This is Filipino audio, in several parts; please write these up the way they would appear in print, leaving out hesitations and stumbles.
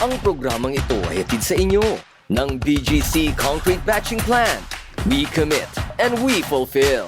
Ang programang ito ay hatid sa inyo ng BGC Concrete Batching Plant. We commit and we fulfill.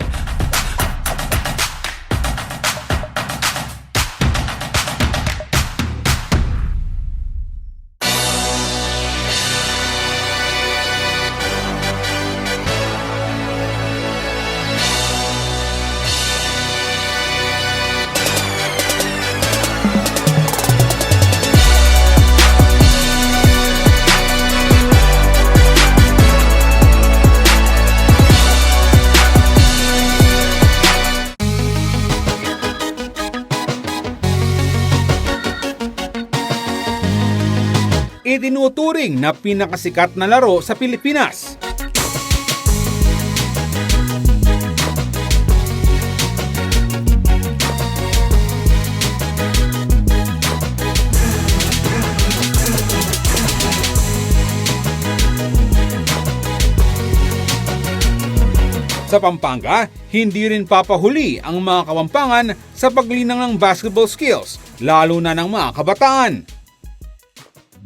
Itinuturing na pinakasikat na laro sa Pilipinas. Sa Pampanga, hindi rin papahuli ang mga Kapampangan sa paglinang ng basketball skills, lalo na ng mga kabataan.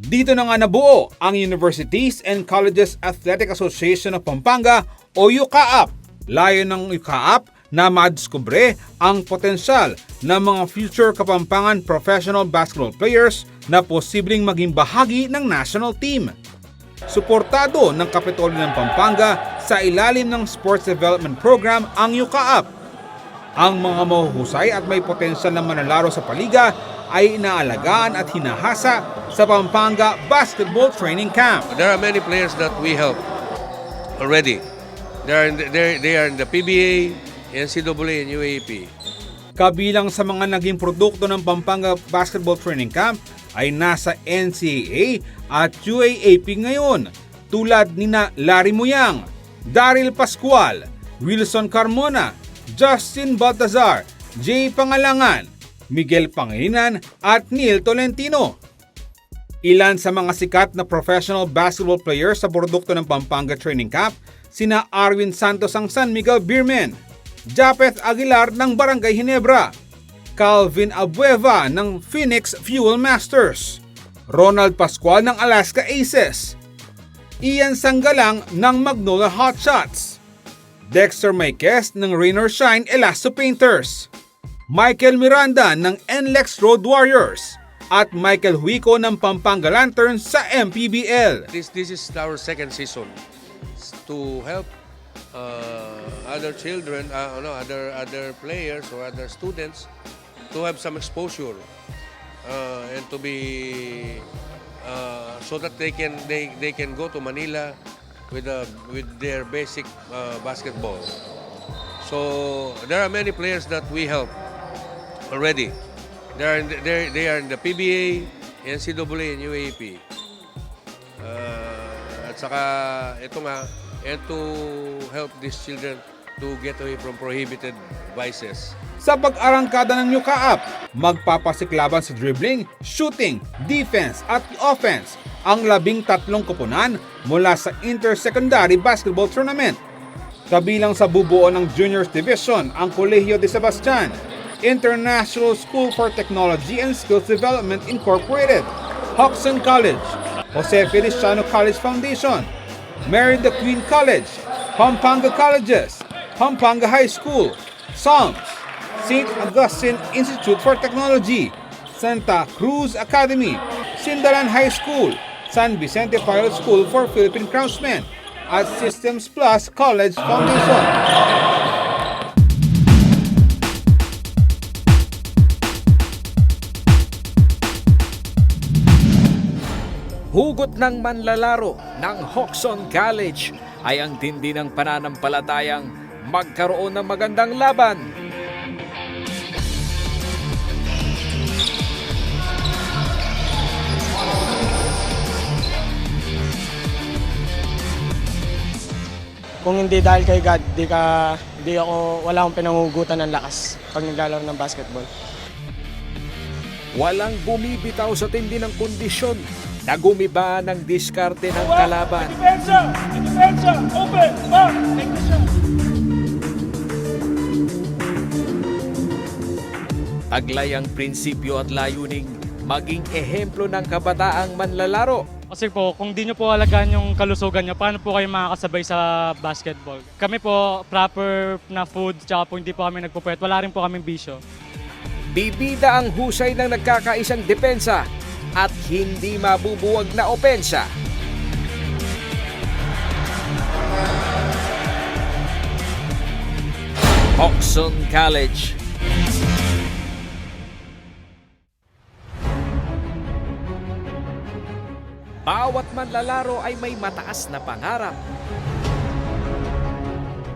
Dito na nga nabuo ang Universities and Colleges Athletic Association of Pampanga o UCAAP. Layon ng UCAAP na madiskubre ang potensyal ng mga future Kapampangan professional basketball players na posibleng maging bahagi ng national team. Suportado ng Kapitolyo ng Pampanga sa ilalim ng Sports Development Program ang UCAAP. Ang mga mahuhusay at may potensyal na manlalaro sa paliga ay inaalagaan at hinahasa sa Pampanga Basketball Training Camp. There are many players that we help already. They are in the PBA, NCAA, and UAAP. Kabilang sa mga naging produkto ng Pampanga Basketball Training Camp ay nasa NCAA at UAAP ngayon, tulad nina Larry Muyang, Daryl Pascual, Wilson Carmona, Justin Baltazar, Jay Pangalangan, Miguel Pangilinan at Neil Tolentino. Ilan sa mga sikat na professional basketball players sa produkto ng Pampanga Training Camp, sina Arwin Santos ng San Miguel Beermen, Japeth Aguilar ng Barangay Ginebra, Calvin Abueva ng Phoenix Fuel Masters, Ronald Pascual ng Alaska Aces, Ian Sanggalang ng Magnolia Hotshots, Dexter Maiquez ng Rain or Shine Elasto Painters, Michael Miranda ng NLEX Road Warriors, at Michael Huico ng Pampanga Lanterns sa MPBL. This is our second season to help other children, other players or other students to have some exposure and to be so that they can go to Manila with their basic basketball. So there are many players that we help already. They are in the PBA, NCAA, and UAAP. At saka ito nga, and to help these children to get away from prohibited vices. Sa pag-arangkada ng UCAAP, magpapasiklaban sa dribbling, shooting, defense at offense ang 13 koponan mula sa Inter-Secondary Basketball Tournament. Kabilang sa bubuo ng Juniors Division ang Colegio de Sebastian, International School for Technology and Skills Development Incorporated, Jocson College, Jose Feliciano College Foundation, Mary the Queen College, Pampanga Colleges, Pampanga High School, Psalms, St. Augustine Institute for Technology, Santa Cruz Academy, Sindalan High School, San Vicente Pilot School for Philippine Craftsmen, at Systems Plus College Foundation. Hugot ng manlalaro ng Jocson College ay ang tindi ng pananampalatayang magkaroon ng magandang laban. Kung hindi dahil kay God, wala akong pinangugutan ng lakas pag naglalaro ng basketball. Walang bumibitaw sa tindi ng kondisyon na gumiba ng diskarte ng kalaban. Depensa! Open! Back! Take the shot! Taglay ang prinsipyo at layuning maging ehemplo ng kabataang manlalaro. Kasi po, kung di nyo po alagaan yung kalusugan nyo, paano po kayo makakasabay sa basketball? Kami po, proper na food, tsaka po hindi po kami nagpupuyat. Wala rin po kaming bisyo. Bibida ang husay ng nagkakaisang depensa at hindi mabubuwag na opensa. Jocson College. Bawat manlalaro ay may mataas na pangarap.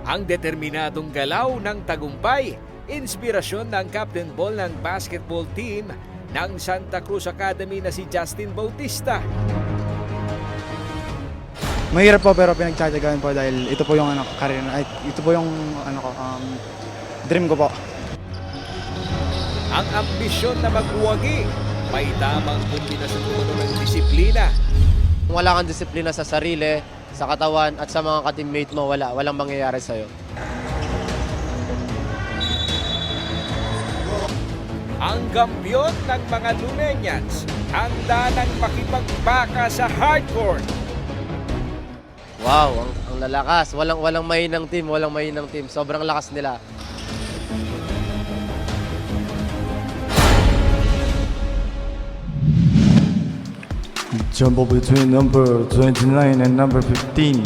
Ang determinadong galaw ng tagumpay, inspirasyon ng Captain Ball ng basketball team ng Santa Cruz Academy na si Justin Bautista. Mahirap po pero pinagtsatsagaan po dahil ito po yung career, ito po yung dream ko po. Ang ambisyon na magbuwagi, may tamang kombinasyon umano ng disiplina. Kung wala kang disiplina sa sarili, sa katawan at sa mga ka-teammate mo, walang mangyayari sa'yo. Ang gambyon ng mga Lumeñans, handa ng makipagbaka sa hardcourt. Wow, ang lalakas. Walang mahinang team, Sobrang lakas nila. Jumble between number 29 and number 15.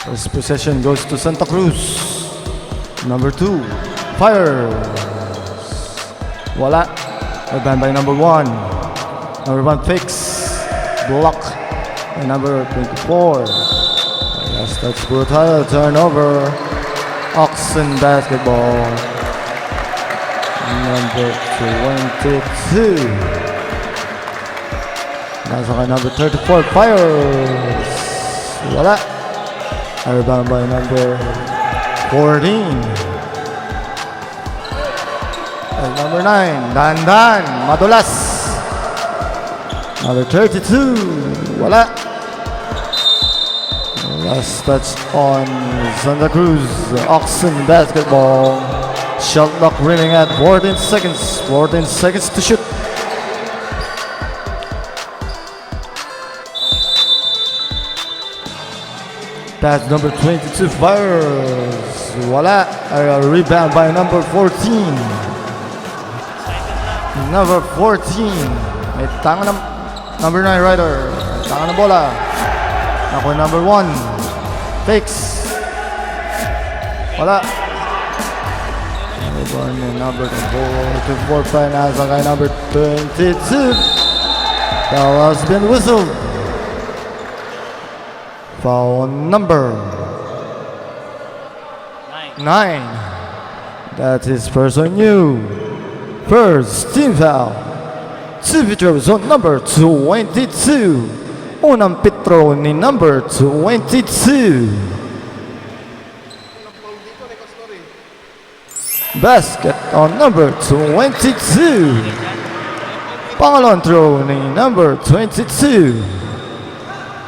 First possession goes to Santa Cruz. Number 2, fires. Wala. Rebound by number 1. Number 1 fakes. Block by number 24. Yes, that's brutal. Turnover. Jocson basketball. Number 22. Nasa kay number 34, fires. Wala. Rebound by number 14. And number 9, Dandan, madulas. Number 32, wala. Last touch on Santa Cruz, Jocson basketball. Shot clock running at 14 seconds. 14 seconds to shoot. Pass number 22 fires. Wala. A rebound by number 14. Number 14. May tangan ng number 9 rider. Tangan ng bola. Ako number 1. Fakes. Wala. Number 4 pa nasa kay number 22. Foul has been whistled. Foul number 9. That is first on you. First team foul. Two Petro zone number 22. Unang Petro ni number 22. Basket on number 22. Pangalawang throw ni number 22.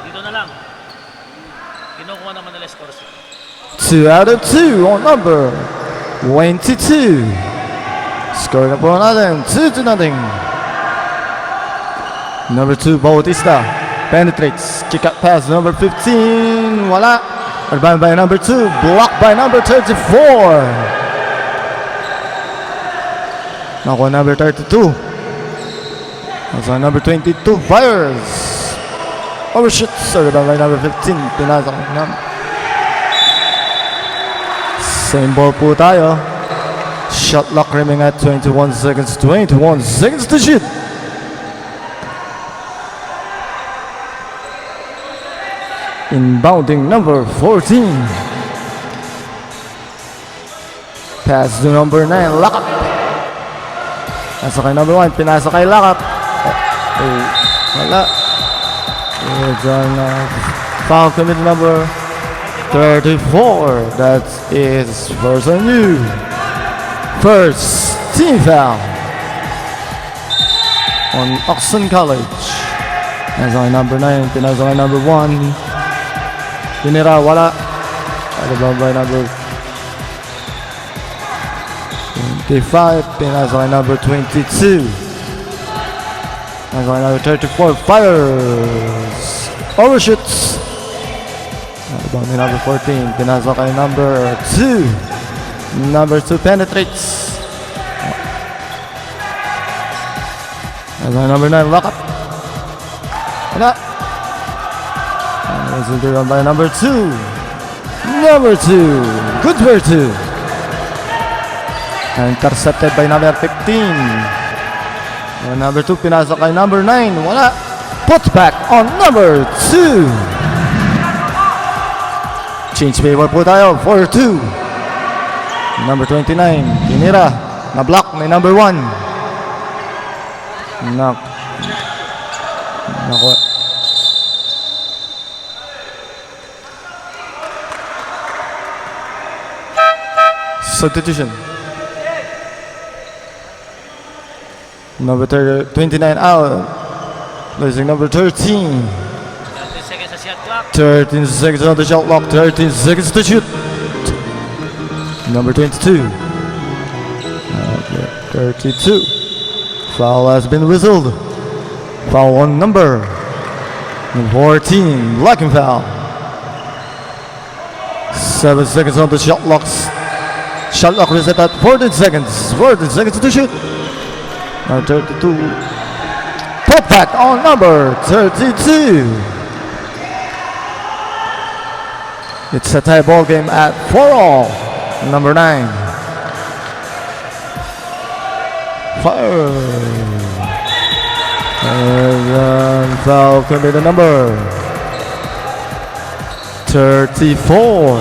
Dito na lang. Kinukuha naman nila score. 2 out of 2 on number 22. Score na po natin, 2-0. Number 2, Bautista. Penetrates. Kick out pass, number 15. Wala. Rebound by number 2. Blocked by number 34. Nakuha number 32. Also number 22, fires. Overshoots. Rebound by number 15. Pinasok na. Same ball po tayo. Shot clock remaining at 21 seconds. 21 seconds to shoot. Inbounding number 14. Pass to number 9, Lakap. Nasa kay number 1, pinasa kay Lakap. Wala. Foul commit number 34. That is first on you. First team foul on Jocson College. Nasa kay number 9, pinasa kay number 1. Tinira, wala. Rebound by number 25, pinasa kay number 22. Pinasa kay number 34, fires. Overshoots. Rebound ni number 14, pinasa kay number 2. Number 2 penetrates. Number 9, lock up. Wala. This is run by number 2. Number 2. Good for 2. Intercepted by number 15. And number 2, pinasok kay number 9. Wala. Put back on number 2. Change favor po tayo. 4-2. Number 29. Tinira. Na-block ni number 1. Naku. Substitution. Number 29 out. Placing number 13. 13 seconds sa shot clock. 13 seconds on the shot clock. 13 seconds to shoot. Number 22. 32. Foul has been whistled. Foul on number 14. Blocking foul. 7 seconds on the shot clocks. Shot clock reset at 14 seconds. 14 seconds to shoot. Number 32. Put back on number 32. It's a tie ball game at 4-all. Number 9. Fire. And foul committed number 34.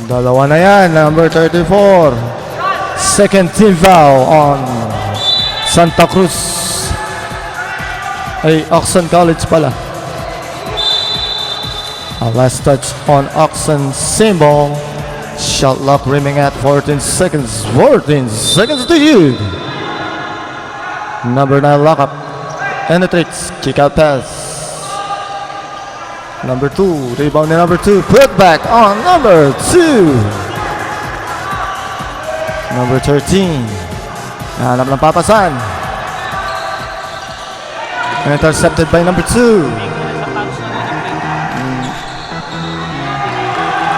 Dalawa na yan, number 34. Second team foul on Santa Cruz. Ay, Jocson College pala. A last touch on Jocson, same ball. Shot clock rimming at 14 seconds. 14 seconds to shoot. Number 9 lockup. Penetrates. Kick out pass. Number 2. Rebound ni number 2. Put back on number 2. Number 13. Nahanap ng papasan. Intercepted by number 2.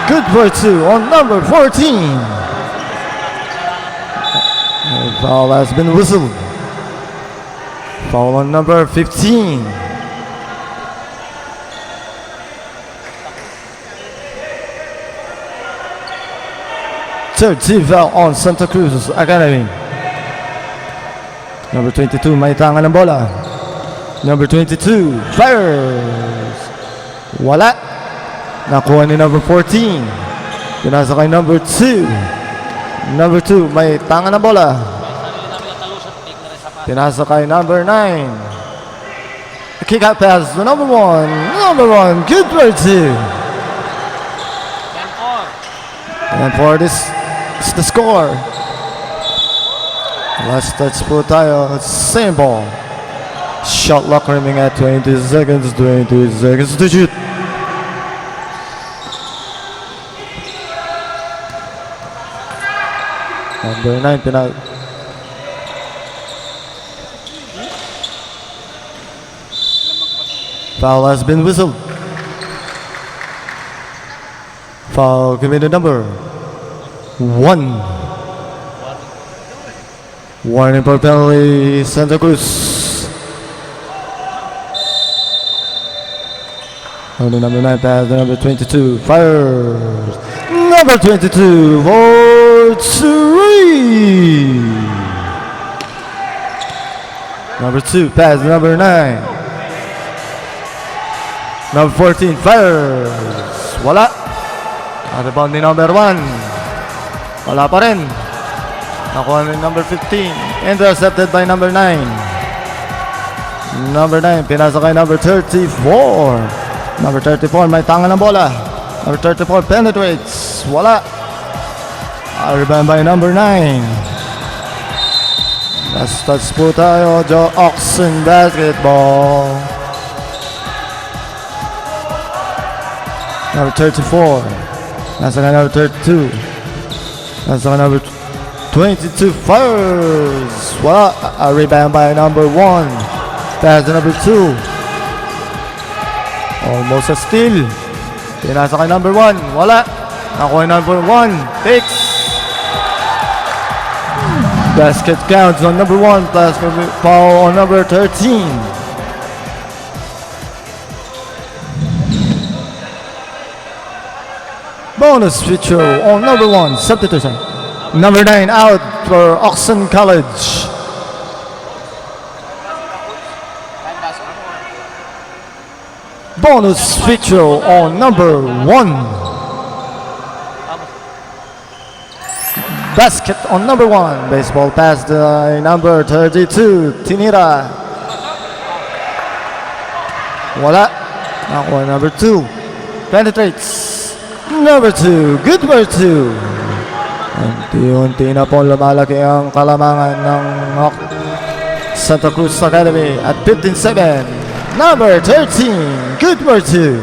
Good for 2 on number 14. The foul has been whistled. Foul on number 15. Third team foul on Santa Cruz Academy. Number 22, may tangan ng bola. Number 22, fires. Wala. Nakuha ni number 14. Pinasa kay number 2. Number 2, may tangan na bola. Pinasa kay number 9. Kick out pass to number 1. Number 1, good for 2. And for this is the score. Last touch po tayo. Same ball. Shot clock running at 20 seconds. 20 seconds to shoot. Number 9, penalty. Foul has been whistled. Foul committed number 1. Warning for penalty, Santa Cruz. On the number 9 pass, the number 22 fires. Number 22 for 3. Number 2 pass, number 9. Number 14 fires. Wala. Rebound ni number 1. Wala pa rin. Nakuha ni number 15. Intercepted by number 9. Number 9 pinasa kay number 34. Number 34 may tangan ng bola. Number 34 penetrates. Wala. Rebound by number 9. Last touch po tayo. Jocson basketball. Number 34. Nasa ka number 32. Nasa kay number 22, fires. Wala. A rebound by number 1. Pass to number 2. Almost a steal. Pinasa kay number 1. Wala. Nakuha number 1. Takes. Basket counts on number 1. Plus foul on number 13. Bonus free throw on number 1. Substitution. Number 9 out for Jocson College. Bonus free throw on number 1. Basket on number 1. Baseball pass to number 32, Tinira. Wala. Nakuha number 2. Penetrates. Number 2. Good for 2. Unti-unti na po lumalaki ang kalamangan ng Santa Cruz Academy at 15-7. Number 13. Good for 2.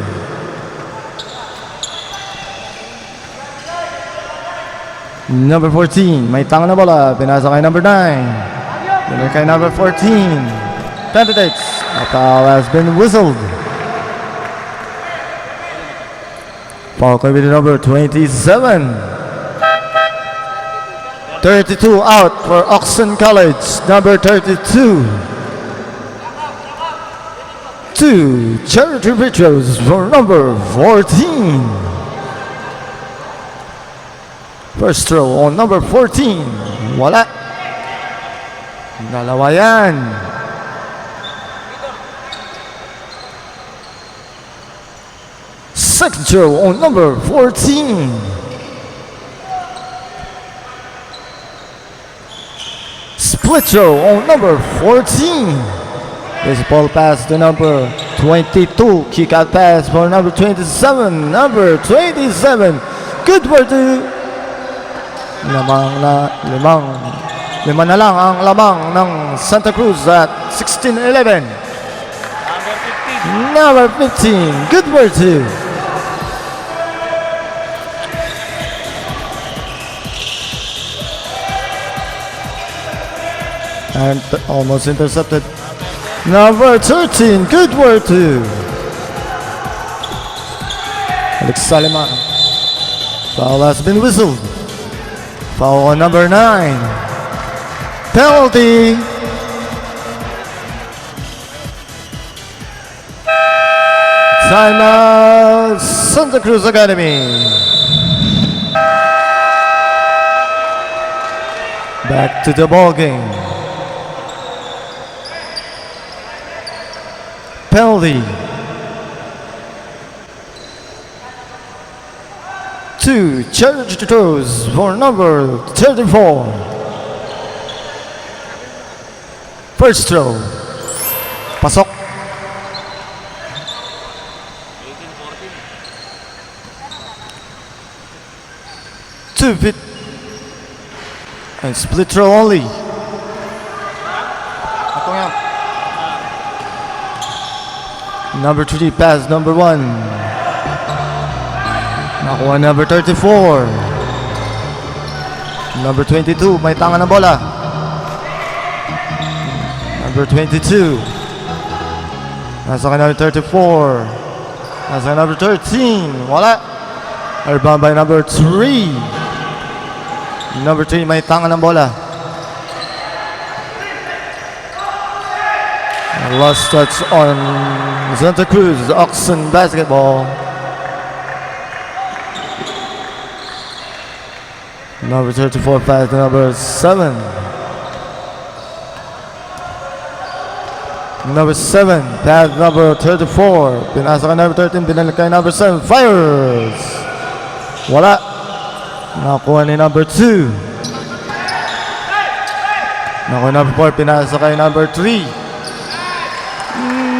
Number 14, may tanga na bola. Pinasa kay number 9. Pinasa kay number 14. Candidates. A foul has been whistled. Foul could be the number 27. 32 out for Jocson College. Number 32. 2 charity free throws for number 14. First throw on number 14. Wala. Dalawa yan. Second throw on number 14. Split throw on number 14. Baseball pass to number 22. Kick out pass for number 27. Number 27. Good for 2. Lima na lang ang lamang ng Santa Cruz at 16-11. Number 15. Good for 2. And almost intercepted. Number 13. Good for 2. Alex Saliman. Foul has been whistled. Foul on number 9. Penalty. Timeout, Santa Cruz Academy. Back to the ball game. Penalty. 2 charge throws for number 34. First throw. Pasok. 2 feet. And split throw only. Number 3 pass number 1. Nakuha number 34. Number 22, may tanga ng bola. Number 22. Nasa ka number 34. Nasa ka number 13. Wala. Rebound by number 3. Number 3, may tanga ng bola. Last touch on Santa Cruz, Jocson basketball. Number 34 pass to number 7. Number 7 pass number 34. Pinasa kay number 13, binalik kay number 7. Fires! Wala. Nakuha ni number 2. Nakuha number 4, pinasa kay number 3.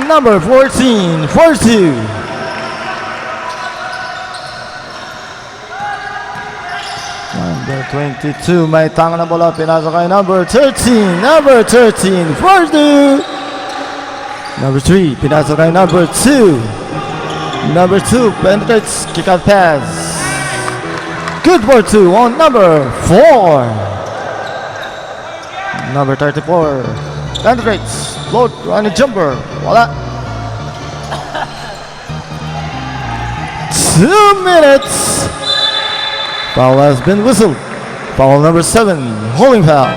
Number 14, 4-2. Number 22, may tanga na bola, pinasa kay number 13. Number 13, 4-2. Number 3, pinasa kay number 2. Number 2, penetrates, kick out pass. Good for 2 on number 4. Number 34. Penetrates. Float. Running jumper. Wala. 2 minutes. Foul has been whistled. Foul number 7. Holding foul.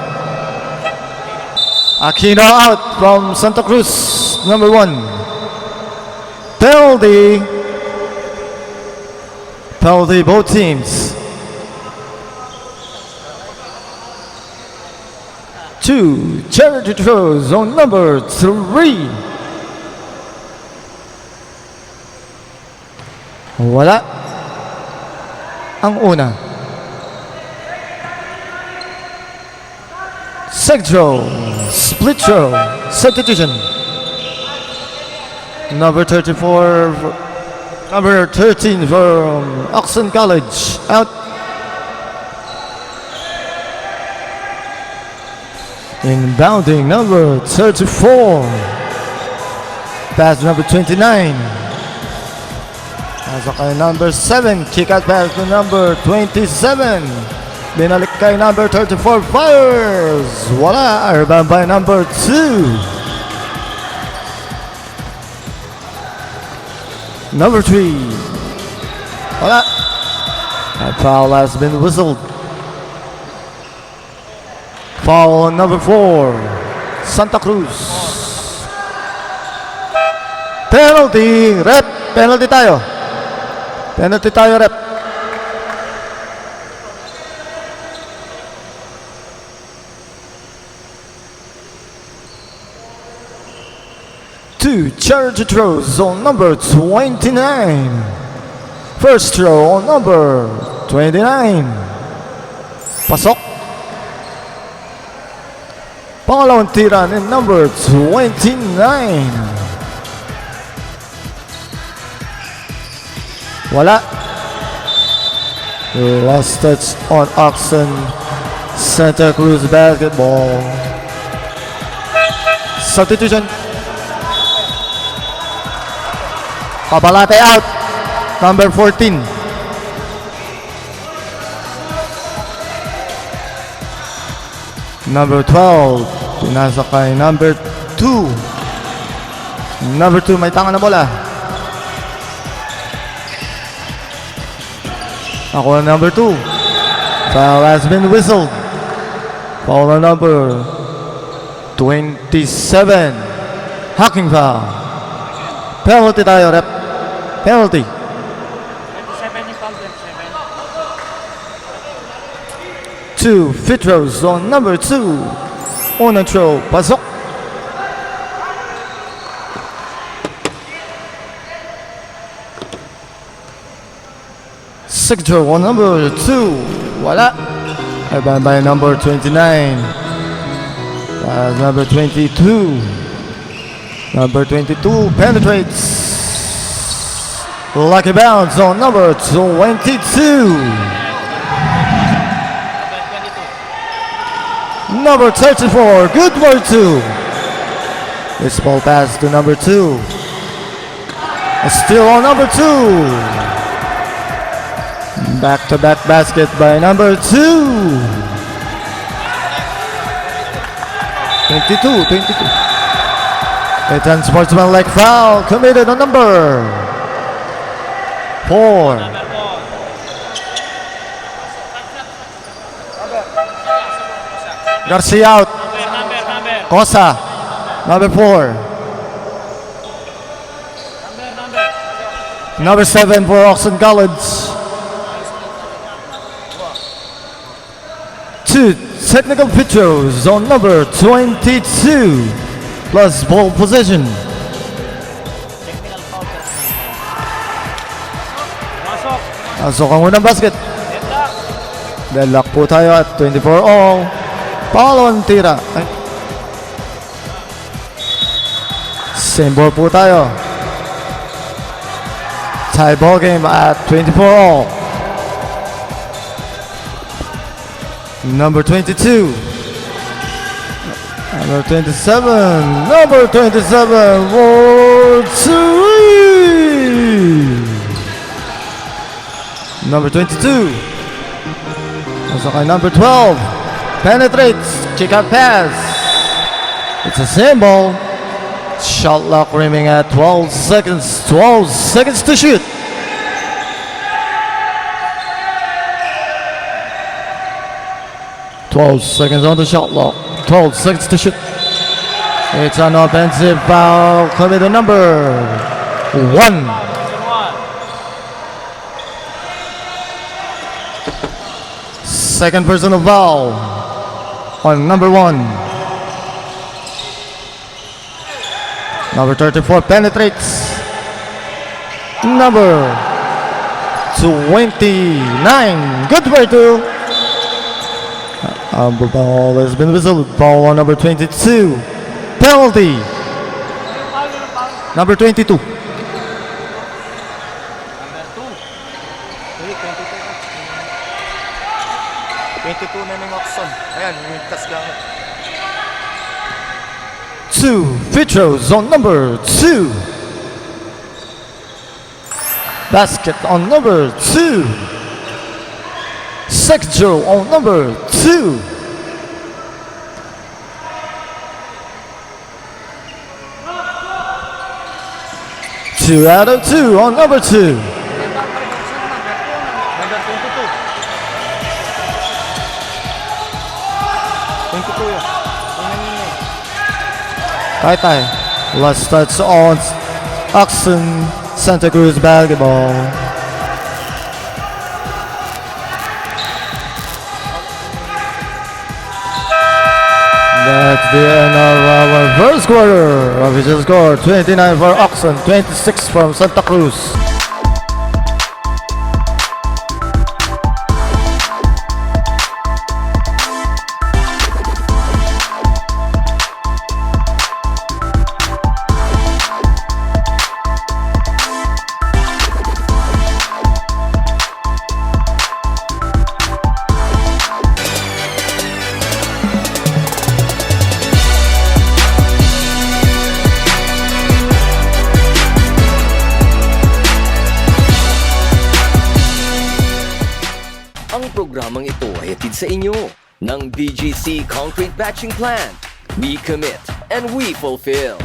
Aquino out from Santa Cruz. Number 1. Penalty. Penalty both teams. 2. Charity throws on number 3. Wala. Ang una. Second throw. Split throw. Substitution. Number 34. Number 13 from Jocson College. Out. Inbounding number 34. Pass number 29. Nasa kay number 7. Kick out pass to number 27. Binalik kay number 34. Fires. Wala. Rebound by number 2. Number 3. Wala. That foul has been whistled. Foul on number 4. Santa Cruz. Penalty. Rep. Penalty tayo. Penalty tayo, rep. Two charity throws on number 29. First throw on number 29. Pasok. Pangalawang tira ni number 29. Wala. Last touch on Jocson. Santa Cruz basketball. Substitution. Pabalate out. Number 14. Number 12. Pinasa kay number 2. Number 2 may tangan na bola. Ako na number 2. Foul has been whistled. Foul na number 27. Hacking foul. Penalty tayo, rep. Penalty. 27 yung foul, 27. 2 free throws on number 2. On a throw. Pasok. Second throw on number 2. Wala. Rebound by number 29. Number 22. Number 22 penetrates. Lucky bounce on number 22. Number 34. Good for 2. This ball pass to number 2. Still on number 2. Back-to-back basket by number 2. 22. A unsportsmanlike foul committed on number 4. Garcia out. Cosa. Number 4. Number 7 for Jocson College. 2 technical free throws on number 22 plus ball possession. Pasok ang unang basket. Deadlock po tayo at 24 all. Pangalawang tira. Same ball po tayo. Tie ball game at 24 all. Number 22. Number 27. Number 27 for 3. Number 22. Nasa kay number 12. Penetrates. Kick out pass. It's a symbol. Shot clock remaining at 12 seconds. 12 seconds to shoot. Seconds on the shot clock. 12 seconds to shoot. It's an offensive foul committed number 1. Second personal foul on number 1. Number 34 penetrates. Number 29. Good for 2. The ball has been whistled. Foul on number 22. Penalty. Number 22. Two free throws on number 2. Basket on number 2. Second throw on number 2. Two out of 2 on number 2. Tay. Last touch on Jocson, Santa Cruz basketball. That's the end of our first quarter. Official score 29 for Jocson, 26 from Santa Cruz. Ang programang ito ay hatid sa inyo ng BGC Concrete Batching Plant. We commit and we fulfill.